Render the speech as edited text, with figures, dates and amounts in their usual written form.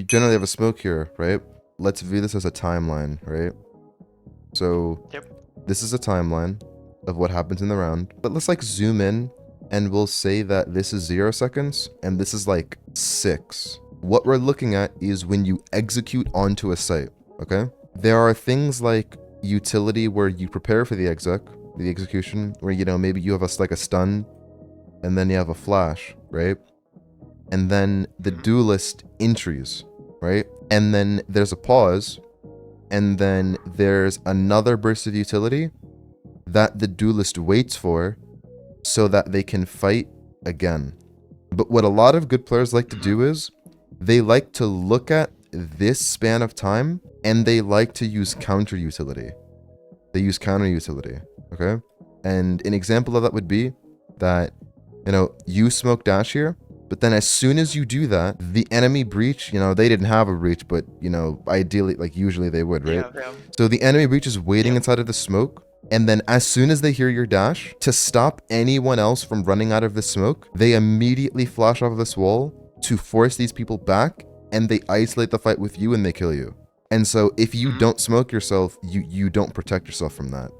generally have a smoke here, right? Let's view this as a timeline, right? So this is a timeline of what happens in the round, but let's like zoom in and we'll say that this is 0 seconds and this is like 6. What we're looking at is when you execute onto a site, okay? There are things like utility where you prepare for the execution, where, you know, maybe you have like a stun and then you have a flash, right? And then the duelist entries, right? And then there's a pause, and then there's another burst of utility that the duelist waits for so that they can fight again. But what a lot of good players like to do is they like to look at this span of time and they like to use counter utility. They use counter utility, okay? And an example of that would be that, you know, you smoke dash here, but then as soon as you do that, the enemy breach, you know, they didn't have a breach, but, you know, ideally, like usually they would, right? Yeah. So the enemy breach is waiting inside of the smoke. And then as soon as they hear your dash, to stop anyone else from running out of the smoke, they immediately flash off of this wall to force these people back, and they isolate the fight with you and they kill you. And so if you don't smoke yourself, you don't protect yourself from that.